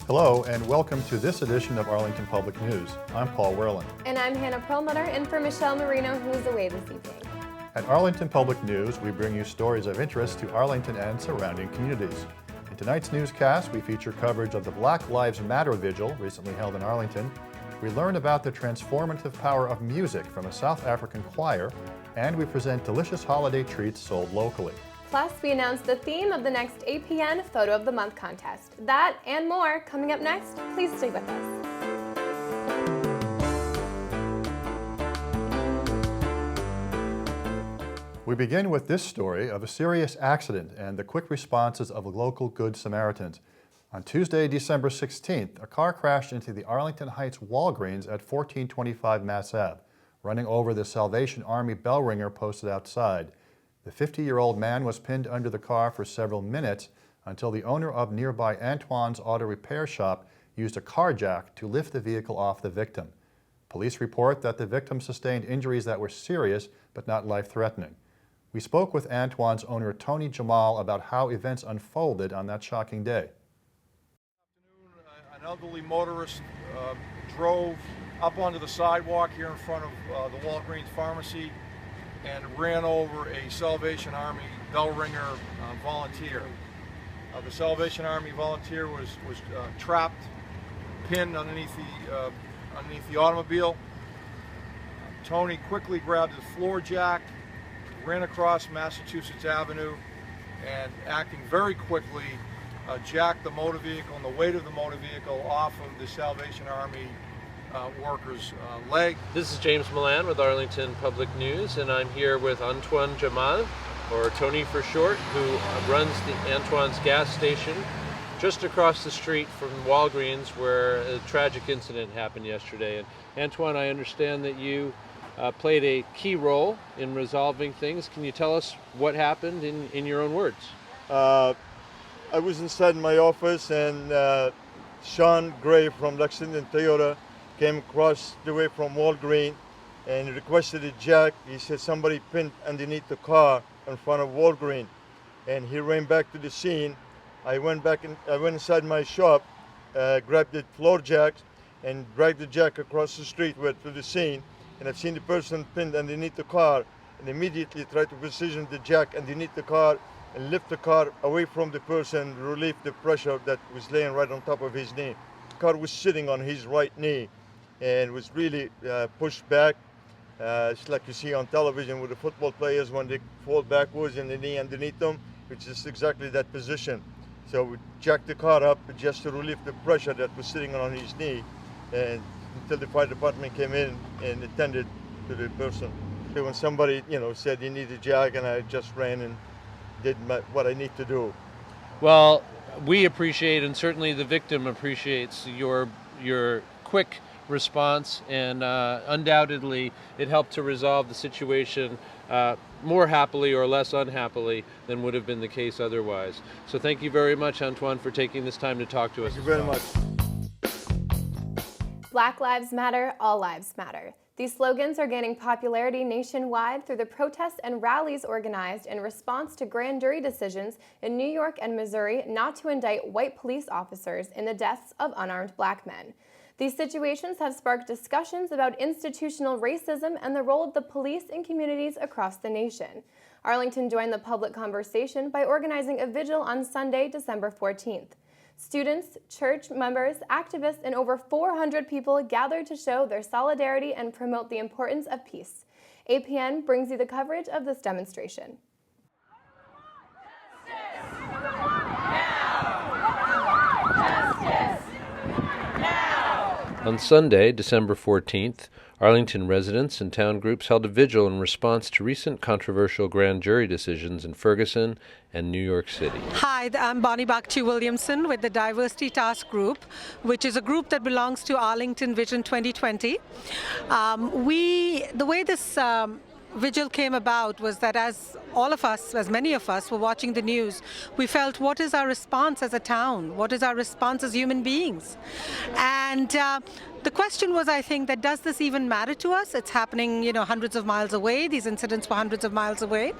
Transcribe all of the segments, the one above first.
Hello and welcome to this edition of Arlington Public News. I'm Paul Werland. And I'm Hannah Perlmutter, in for Michelle Marino, who is away this evening. At Arlington Public News, we bring you stories of interest to Arlington and surrounding communities. In tonight's newscast, we feature coverage of the Black Lives Matter Vigil recently held in Arlington. We learn about the transformative power of music from a South African choir, and we present delicious holiday treats sold locally. Plus, we announce the theme of the next APN Photo of the Month contest. That and more coming up next. Please stay with us. We begin with this story of a serious accident and the quick responses of local Good Samaritans. On Tuesday, December 16th, a car crashed into the Arlington Heights Walgreens at 1425 Mass Ave, running over the Salvation Army bell ringer posted outside. The 50-year-old man was pinned under the car for several minutes until the owner of nearby Antoine's Auto Repair Shop used a car jack to lift the vehicle off the victim. Police report that the victim sustained injuries that were serious but not life-threatening. We spoke with Antoine's owner, Tony Jamal, about how events unfolded on that shocking day. An elderly motorist drove up onto the sidewalk here in front of the Walgreens pharmacy and ran over a Salvation Army bell ringer volunteer. The Salvation Army volunteer was trapped, pinned underneath the automobile. Tony quickly grabbed his floor jack, ran across Massachusetts Avenue, and acting very quickly, jacked the motor vehicle and the weight of the motor vehicle off of the Salvation Army worker's leg. This is James Milan with Arlington Public News, and I'm here with Antoine Jamal, or Tony for short, who runs the Antoine's gas station just across the street from Walgreens, where a tragic incident happened yesterday. And Antoine, I understand that you played a key role in resolving things. Can you tell us what happened in your own words? I was inside my office, and Sean Gray from Lexington Toyota came across the way from Walgreens and requested a jack. He said somebody pinned underneath the car in front of Walgreens, and he ran back to the scene. I went inside my shop, grabbed the floor jacks, and dragged the jack across the street to the scene. And I've seen the person pinned underneath the car, and immediately tried to position the jack underneath the car and lift the car away from the person, relieve the pressure that was laying right on top of his knee. The car was sitting on his right knee and was really pushed back. It's like you see on television with the football players when they fall backwards and the knee underneath them, which is exactly that position. So we jacked the car up just to relieve the pressure that was sitting on his knee, and until the fire department came in and attended to the person. So when somebody, said he needed a jack, and I just ran and did what I need to do. Well, we appreciate, and certainly the victim appreciates, your quick response, and undoubtedly it helped to resolve the situation more happily or less unhappily than would have been the case otherwise. So thank you very much, Antoine, for taking this time to talk to us. Thank you very much. Black Lives Matter, All Lives Matter. These slogans are gaining popularity nationwide through the protests and rallies organized in response to grand jury decisions in New York and Missouri not to indict white police officers in the deaths of unarmed black men. These situations have sparked discussions about institutional racism and the role of the police in communities across the nation. Arlington joined the public conversation by organizing a vigil on Sunday, December 14th. Students, church members, activists, and over 400 people gathered to show their solidarity and promote the importance of peace. APN brings you the coverage of this demonstration. On Sunday, December 14th, Arlington residents and town groups held a vigil in response to recent controversial grand jury decisions in Ferguson and New York City. Hi, I'm Bonnie Bakhchi-Williamson with the Diversity Task Group, which is a group that belongs to Arlington Vision 2020. The way this vigil came about was that, as all of us, as many of us, were watching the news, we felt, what is our response as a town? What is our response as human beings? And the question was, I think, that does this even matter to us? It's happening, hundreds of miles away. These incidents were hundreds of miles away.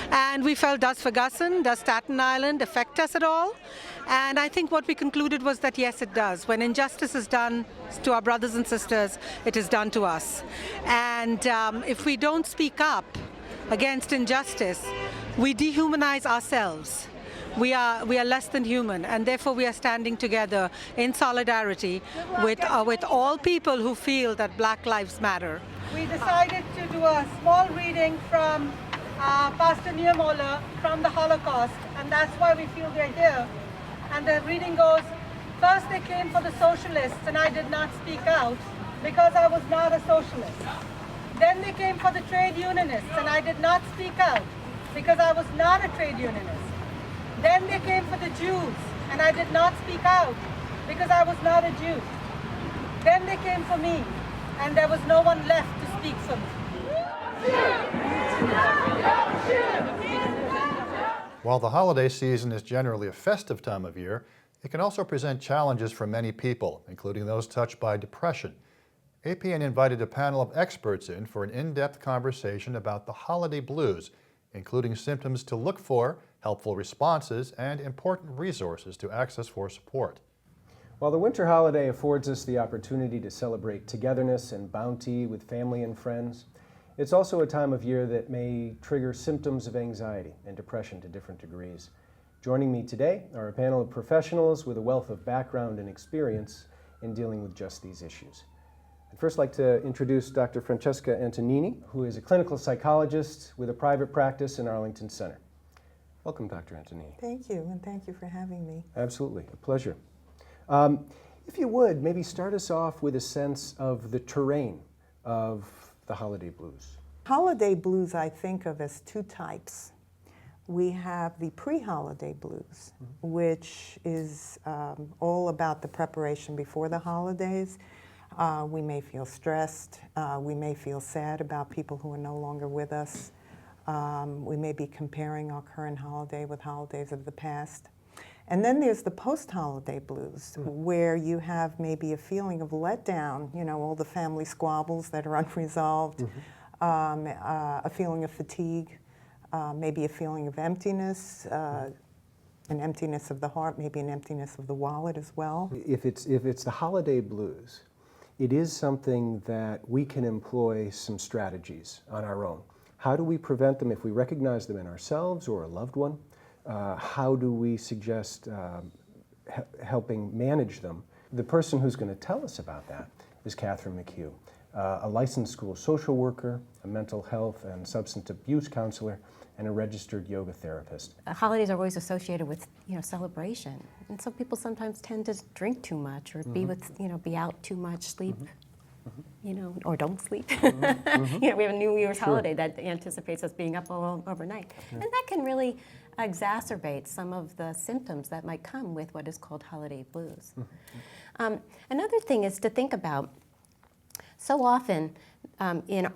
And we felt, does Ferguson, does Staten Island affect us at all? And I think what we concluded was that yes, it does. When injustice is done to our brothers and sisters, it is done to us. And if we don't speak up against injustice, we dehumanize ourselves. We are less than human, and therefore we are standing together in solidarity with all people who feel that Black Lives Matter. We decided to do a small reading from Pastor Niemöller from the Holocaust, and that's why we feel we're here. And the reading goes, first they came for the socialists, and I did not speak out because I was not a socialist. Then they came for the trade unionists, and I did not speak out because I was not a trade unionist. Then they came for the Jews, and I did not speak out because I was not a Jew. Then they came for me, and there was no one left to speak for me. While the holiday season is generally a festive time of year, it can also present challenges for many people, including those touched by depression. APN invited a panel of experts in for an in-depth conversation about the holiday blues, including symptoms to look for, helpful responses, and important resources to access for support. While the winter holiday affords us the opportunity to celebrate togetherness and bounty with family and friends, it's also a time of year that may trigger symptoms of anxiety and depression to different degrees. Joining me today are a panel of professionals with a wealth of background and experience in dealing with just these issues. I'd first like to introduce Dr. Francesca Antonini, who is a clinical psychologist with a private practice in Arlington Center. Welcome, Dr. Antonini. Thank you, and thank you for having me. Absolutely, a pleasure. If you would, maybe start us off with a sense of the terrain of the holiday blues. Holiday blues I think of as two types. We have the pre-holiday blues, which is all about the preparation before the holidays. We may feel stressed. We may feel sad about people who are no longer with us. We may be comparing our current holiday with holidays of the past. And then there's the post-holiday blues, where you have maybe a feeling of letdown, all the family squabbles that are unresolved, a feeling of fatigue, maybe a feeling of emptiness, an emptiness of the heart, maybe an emptiness of the wallet as well. If it's the holiday blues, it is something that we can employ some strategies on our own. How do we prevent them if we recognize them in ourselves or a loved one? How do we suggest helping manage them? The person who's going to tell us about that is Catherine McHugh, a licensed school social worker, a mental health and substance abuse counselor, and a registered yoga therapist. Holidays are always associated with, celebration. And so people sometimes tend to drink too much or be with, be out too much, sleep, or don't sleep. We have a New Year's holiday that anticipates us being up all overnight. And that can really exacerbate some of the symptoms that might come with what is called holiday blues. Another thing is to think about, so often in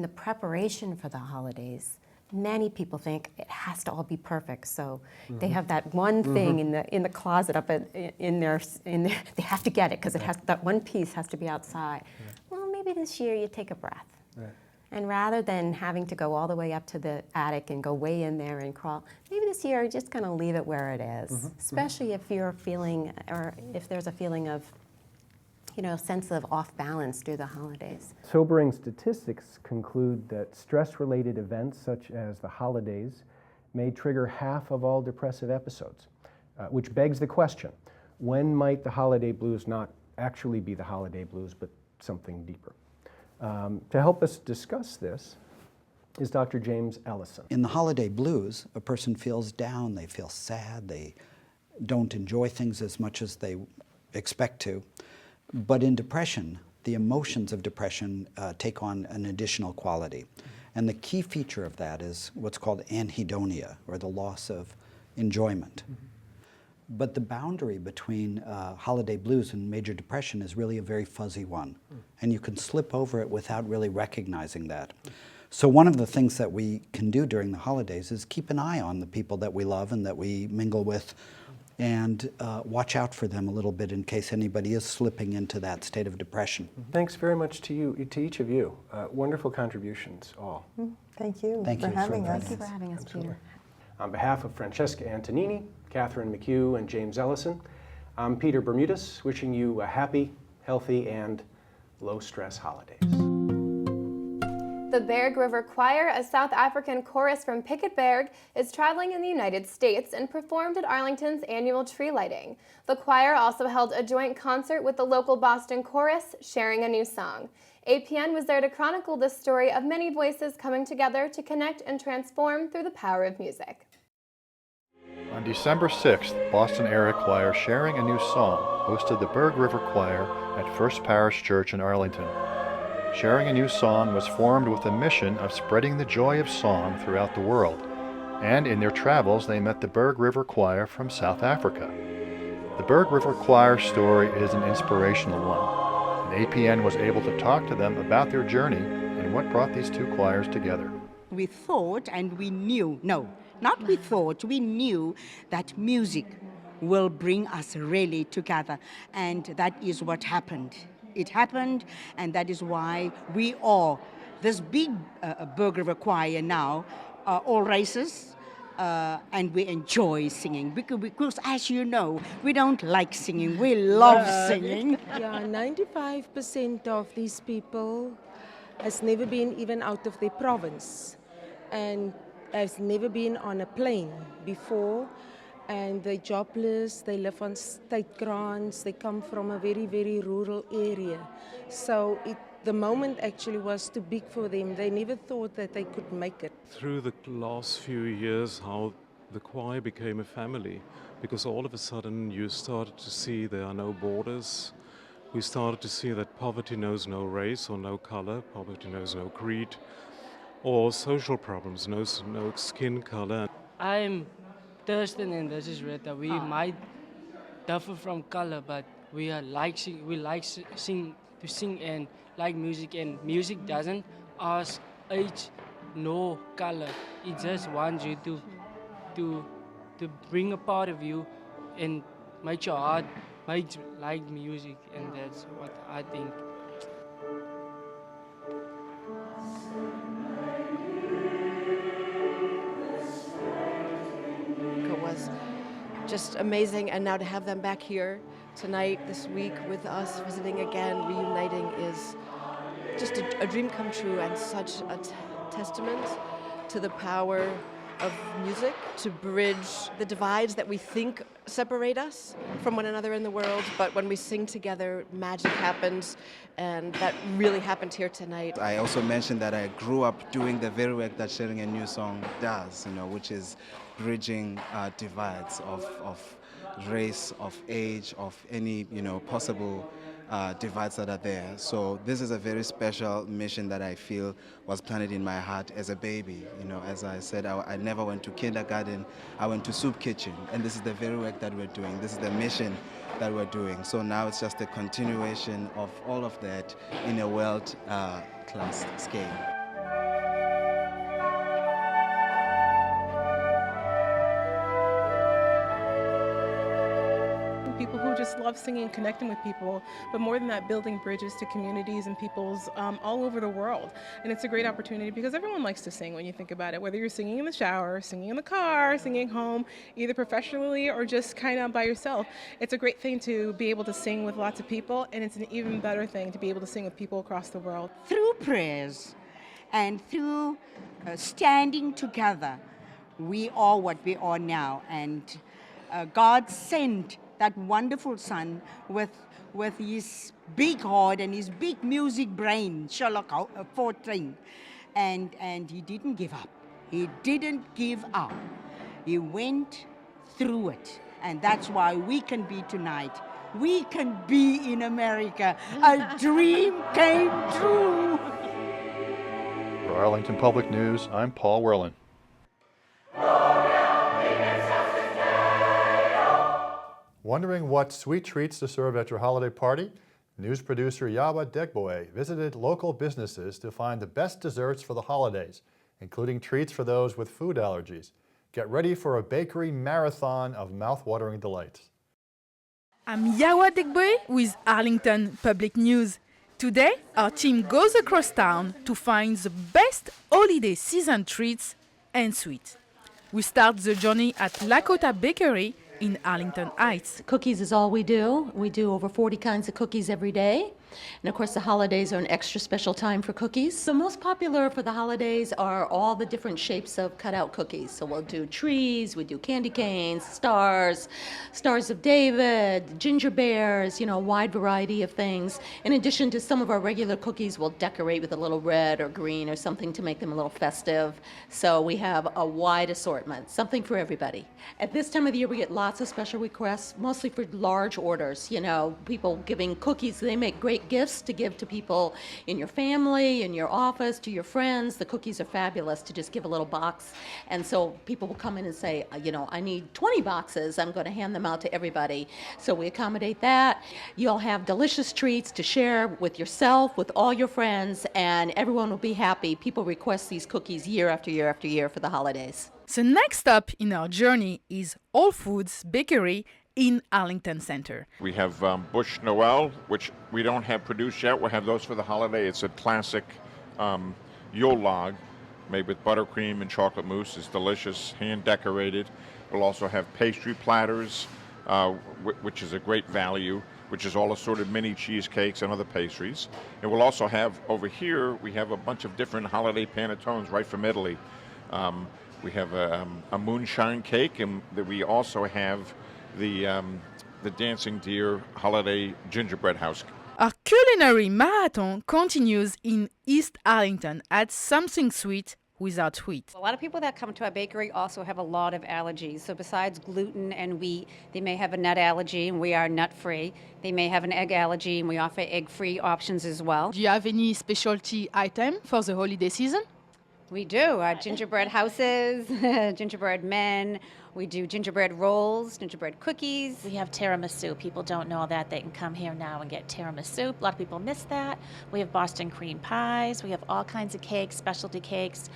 the preparation for the holidays, many people think it has to all be perfect. So they have that one thing in the closet up in there. They have to get it because that one piece has to be outside. Well, maybe this year you take a breath. And rather than having to go all the way up to the attic and go way in there and crawl, maybe this year you're just going to leave it where it is, especially if you're feeling, or if there's a feeling of, sense of off balance through the holidays. Sobering statistics conclude that stress-related events such as the holidays may trigger half of all depressive episodes, which begs the question, when might the holiday blues not actually be the holiday blues, but something deeper? To help us discuss this is Dr. James Ellison. In the holiday blues, a person feels down, they feel sad, they don't enjoy things as much as they expect to. But in depression, the emotions of depression take on an additional quality. And the key feature of that is what's called anhedonia, or the loss of enjoyment. But the boundary between holiday blues and major depression is really a very fuzzy one. And you can slip over it without really recognizing that. So one of the things that we can do during the holidays is keep an eye on the people that we love and that we mingle with, and watch out for them a little bit in case anybody is slipping into that state of depression. Thanks very much to you, to each of you. Wonderful contributions, all. Thank you Thank for you having for us. Thank you for having us, Peter. On behalf of Francesca Antonini, Catherine McHugh, and James Ellison, I'm Peter Bermudez, wishing you a happy, healthy, and low-stress holidays. The Berg River Choir, a South African chorus from Piketberg, is traveling in the United States and performed at Arlington's annual tree lighting. The choir also held a joint concert with the local Boston chorus, sharing a new song. APN was there to chronicle the story of many voices coming together to connect and transform through the power of music. On December 6th, Boston Area Choir Sharing a New Song hosted the Berg River Choir at First Parish Church in Arlington. Sharing a New Song was formed with the mission of spreading the joy of song throughout the world, and in their travels they met the Berg River Choir from South Africa. The Berg River Choir story is an inspirational one, and APN was able to talk to them about their journey and what brought these two choirs together. We thought and we knew, no, not we thought, we knew that music will bring us really together, and that is what happened. It happened, and that is why we are this big Berg River Choir now, all races, and we enjoy singing because, as you know, we don't like singing, we love singing. Yeah, 95% of these people has never been even out of their province and has never been on a plane before. And they're jobless, they live on state grants, they come from a very, very rural area. So the moment actually was too big for them. They never thought that they could make it. Through the last few years, how the choir became a family, because all of a sudden you started to see there are no borders. We started to see that poverty knows no race or no color, poverty knows no creed, or social problems knows no skin color. I'm Thurston, and this is Rita. We might differ from color, but we like to sing and like music, and music doesn't ask age nor color. It just wants you to bring a part of you and make your heart like music, and that's what I think. Was just amazing, and now to have them back here tonight, this week with us, visiting again, reuniting, is just a dream come true, and such a testament to the power of music to bridge the divides that we think separate us from one another in the world. But when we sing together, magic happens, and that really happened here tonight. I also mentioned that I grew up doing the very work that Sharing a New Song does, which is bridging divides of race, of age, of any possible divides that are there. So this is a very special mission that I feel was planted in my heart as a baby. As I said, I never went to kindergarten, I went to soup kitchen, and this is the very work that we're doing. This is the mission that we're doing. So now it's just a continuation of all of that in a world-class scale. People who just love singing and connecting with people, but more than that, building bridges to communities and peoples all over the world. And it's a great opportunity because everyone likes to sing when you think about it, whether you're singing in the shower, singing in the car, singing home, either professionally or just kind of by yourself. It's a great thing to be able to sing with lots of people, and it's an even better thing to be able to sing with people across the world. Through prayers and through standing together, we are what we are now, and God sent that wonderful son with his big heart and his big music brain, Sherlock 14, and he didn't give up. He didn't give up. He went through it, and that's why we can be tonight. We can be in America. A dream came true. For Arlington Public News, I'm Paul Werlin. Wondering what sweet treats to serve at your holiday party? News producer Yawa Degboe visited local businesses to find the best desserts for the holidays, including treats for those with food allergies. Get ready for a bakery marathon of mouth-watering delights. I'm Yawa Degboe with Arlington Public News. Today, our team goes across town to find the best holiday season treats and sweets. We start the journey at Lakota Bakery in Arlington Heights. Cookies is all we do. We do over 40 kinds of cookies every day. And of course, the holidays are an extra special time for cookies. The most popular for the holidays are all the different shapes of cutout cookies. So we'll do trees, we do candy canes, stars, stars of David, ginger bears, a wide variety of things. In addition to some of our regular cookies, we'll decorate with a little red or green or something to make them a little festive. So we have a wide assortment, something for everybody. At this time of the year, we get lots of special requests, mostly for large orders. People giving cookies. They make great gifts to give to people in your family, in your office, to your friends. The cookies are fabulous to just give a little box. And so people will come in and say, I need 20 boxes. I'm going to hand them out to everybody. So we accommodate that. You'll have delicious treats to share with yourself, with all your friends, and everyone will be happy. People request these cookies year after year after year for the holidays. The next stop in our journey is Whole Foods Bakery in Arlington Center. We have Bush Noel, which we don't have produced yet. We'll have those for the holiday. It's a classic Yule log made with buttercream and chocolate mousse. It's delicious, hand decorated. We'll also have pastry platters, which is a great value, which is all assorted mini cheesecakes and other pastries. And we'll also have over here, we have a bunch of different holiday panettones right from Italy. We have a moonshine cake, and we also have the Dancing Deer Holiday Gingerbread House. Our culinary marathon continues in East Arlington at Something Sweet Without Wheat. A lot of people that come to our bakery also have a lot of allergies. So besides gluten and wheat, they may have a nut allergy, and we are nut-free. They may have an egg allergy, and we offer egg-free options as well. Do you have any specialty item for the holiday season? We do. Gingerbread houses, gingerbread men. We do gingerbread rolls, gingerbread cookies. We have tiramisu. People don't know that. They can come here now and get tiramisu. A lot of people miss that. We have Boston cream pies. We have all kinds of cakes, specialty cakes.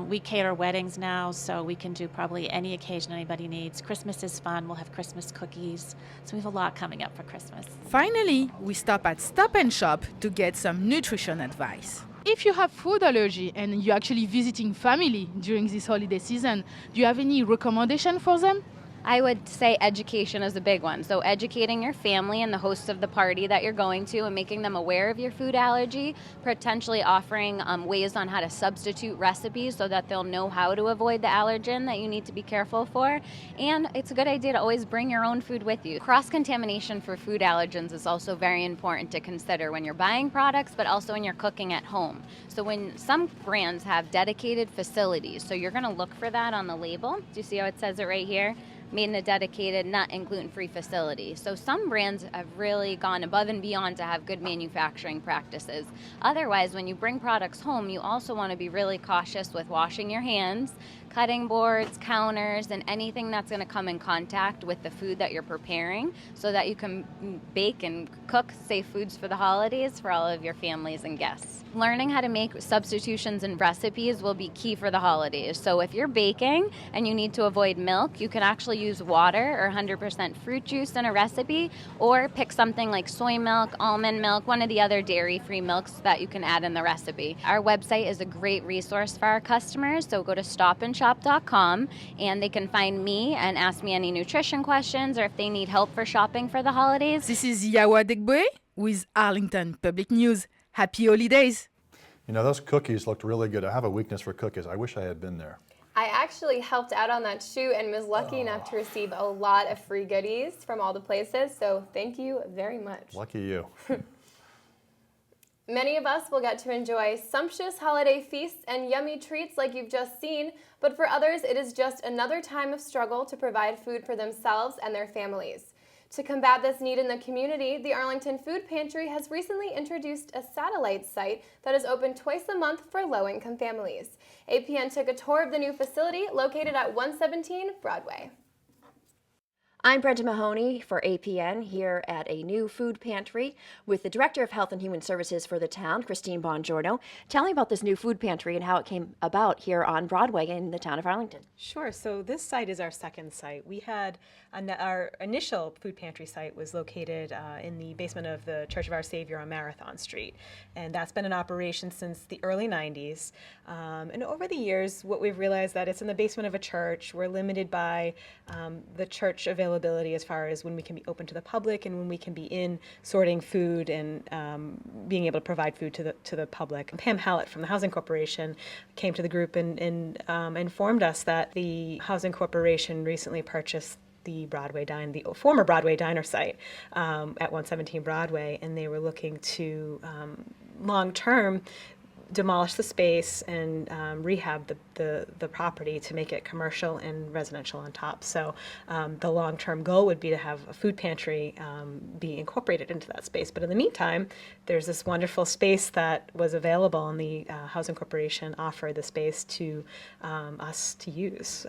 We cater weddings now, so we can do probably any occasion anybody needs. Christmas is fun. We'll have Christmas cookies. So we have a lot coming up for Christmas. Finally, we stop at Stop and Shop to get some nutrition advice. If you have food allergy and you're actually visiting family during this holiday season, do you have any recommendation for them? I would say education is a big one. So educating your family and the hosts of the party that you're going to and making them aware of your food allergy, potentially offering ways on how to substitute recipes so that they'll know how to avoid the allergen that you need to be careful for. And it's a good idea to always bring your own food with you. Cross-contamination for food allergens is also very important to consider when you're buying products, but also when you're cooking at home. So when some brands have dedicated facilities, so you're going to look for that on the label. Do you see how it says it right here? Made in a dedicated nut and gluten-free facility. So some brands have really gone above and beyond to have good manufacturing practices. Otherwise, when you bring products home, you also want to be really cautious with washing your hands, cutting boards, counters, and anything that's going to come in contact with the food that you're preparing so that you can bake and cook safe foods for the holidays for all of your families and guests. Learning how to make substitutions and recipes will be key for the holidays. So if you're baking and you need to avoid milk, you can actually use water or 100% fruit juice in a recipe, or pick something like soy milk, almond milk, one of the other dairy-free milks that you can add in the recipe. Our website is a great resource for our customers, so go to stopandshop.com and they can find me and ask me any nutrition questions or if they need help for shopping for the holidays. This is Yawa Degboe with Arlington Public News. Happy holidays! You know, those cookies looked really good. I have a weakness for cookies. I wish I had been there. I actually helped out on that shoot and was lucky enough to receive a lot of free goodies from all the places, so thank you very much. Lucky you. Many of us will get to enjoy sumptuous holiday feasts and yummy treats like you've just seen, but for others it is just another time of struggle to provide food for themselves and their families. To combat this need in the community, the Arlington Food Pantry has recently introduced a satellite site that is open twice a month for low-income families. APN took a tour of the new facility located at 117 Broadway. I'm Brenda Mahoney for APN here at a new food pantry with the Director of Health and Human Services for the town, Christine Bongiorno. Tell me about this new food pantry and how it came about here on Broadway in the town of Arlington. Sure. So this site is our second site. We had our initial food pantry site was located in the basement of the Church of Our Savior on Marathon Street, and that's been in operation since the early 90s. And over the years, what we've realized that it's in the basement of a church. We're limited by the church availability as far as when we can be open to the public and when we can be in sorting food and being able to provide food to the public. Pam Hallett from the Housing Corporation came to the group and informed us that the Housing Corporation recently purchased the former Broadway Diner site at 117 Broadway, and they were looking to long-term demolish the space and rehab the property to make it commercial and residential on top. So the long-term goal would be to have a food pantry be incorporated into that space. But in the meantime, there's this wonderful space that was available, and the Housing Corporation offered the space to us to use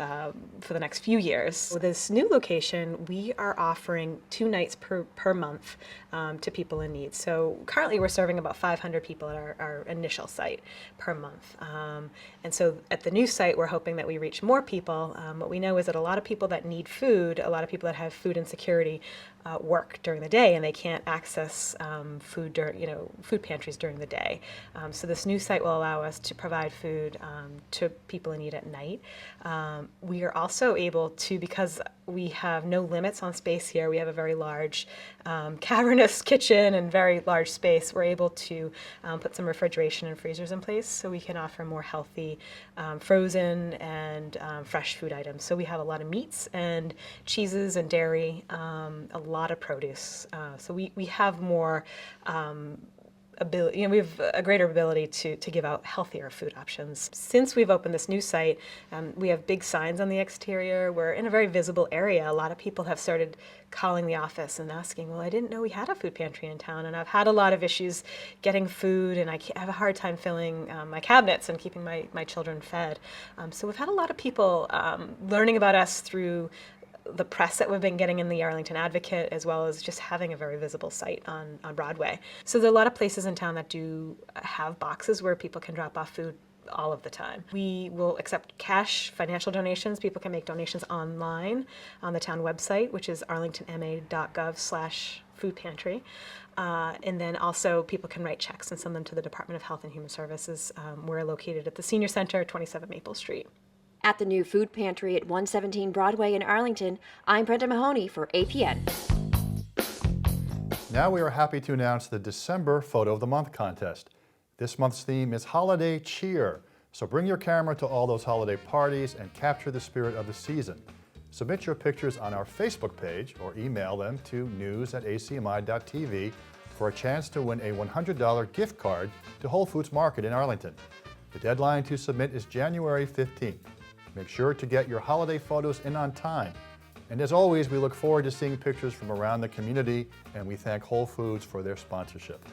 for the next few years. With this new location, we are offering 2 nights per month to people in need. So currently we're serving about 500 people at our initial site per month. And so at the new site, we're hoping that we reach more people. What we know is that a lot of people that need food, a lot of people that have food insecurity, work during the day, and they can't access food pantries during the day. So this new site will allow us to provide food to people in need at night. We are also able to, because we have no limits on space here, we have a very large cavernous kitchen and very large space. We're able to put some refrigeration and freezers in place so we can offer more healthy frozen and fresh food items. So we have a lot of meats and cheeses and dairy, a lot of produce. So we have more ability, we have a greater ability to give out healthier food options. Since we've opened this new site, we have big signs on the exterior. We're in a very visible area. A lot of people have started calling the office and asking, well, I didn't know we had a food pantry in town, and I've had a lot of issues getting food, and I have a hard time filling my cabinets and keeping my children fed. So we've had a lot of people learning about us through the press that we've been getting in the Arlington Advocate, as well as just having a very visible site on Broadway. So there are a lot of places in town that do have boxes where people can drop off food all of the time. We will accept cash, financial donations. People can make donations online on the town website, which is arlingtonma.gov/foodpantry. And then also people can write checks and send them to the Department of Health and Human Services. We're located at the Senior Center, 27 Maple Street. At the new food pantry at 117 Broadway in Arlington, I'm Brenda Mahoney for APN. Now we are happy to announce the December Photo of the Month contest. This month's theme is Holiday Cheer, so bring your camera to all those holiday parties and capture the spirit of the season. Submit your pictures on our Facebook page or email them to news@acmi.tv for a chance to win a $100 gift card to Whole Foods Market in Arlington. The deadline to submit is January 15th. Make sure to get your holiday photos in on time. And as always, we look forward to seeing pictures from around the community, and we thank Whole Foods for their sponsorship.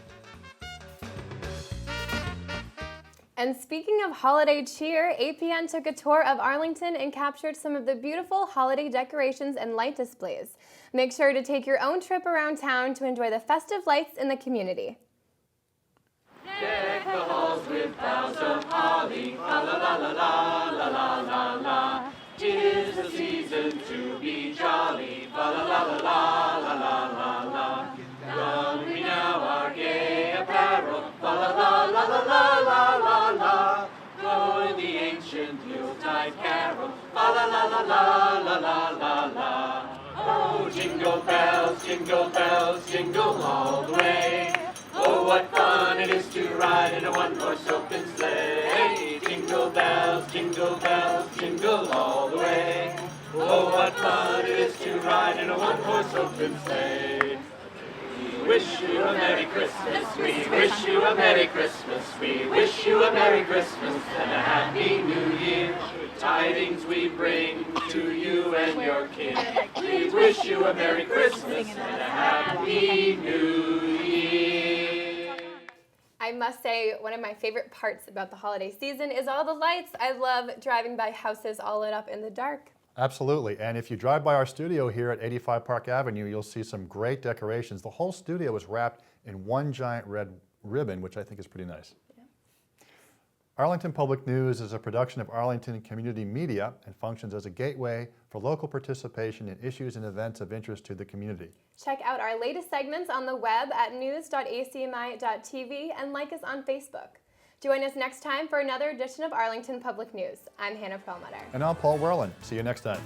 And speaking of holiday cheer, APN took a tour of Arlington and captured some of the beautiful holiday decorations and light displays. Make sure to take your own trip around town to enjoy the festive lights in the community. Deck the halls with boughs of holly, la la la la la la la la la. 'Tis the season to be jolly, la la la la la la la la la. Don we now our gay apparel, la la la la la la la la la. Go in the ancient Yuletide carol, la la la la la la la la la. Oh, jingle bells, jingle all the way. Oh, what fun it is to ride in a one-horse open sleigh. Jingle bells, jingle all the way. Oh, what fun it is to ride in a one-horse open sleigh. We wish you a Merry Christmas, we wish you a Merry Christmas, we wish you a Merry Christmas and a Happy New Year. Tidings we bring to you and your kin. We wish you a Merry Christmas and a Happy New Year. I must say, one of my favorite parts about the holiday season is all the lights. I love driving by houses all lit up in the dark. Absolutely. And if you drive by our studio here at 85 Park Avenue, you'll see some great decorations. The whole studio is wrapped in one giant red ribbon, which I think is pretty nice. Arlington Public News is a production of Arlington Community Media and functions as a gateway for local participation in issues and events of interest to the community. Check out our latest segments on the web at news.acmi.tv and like us on Facebook. Join us next time for another edition of Arlington Public News. I'm Hannah Perlmutter. And I'm Paul Werlin. See you next time.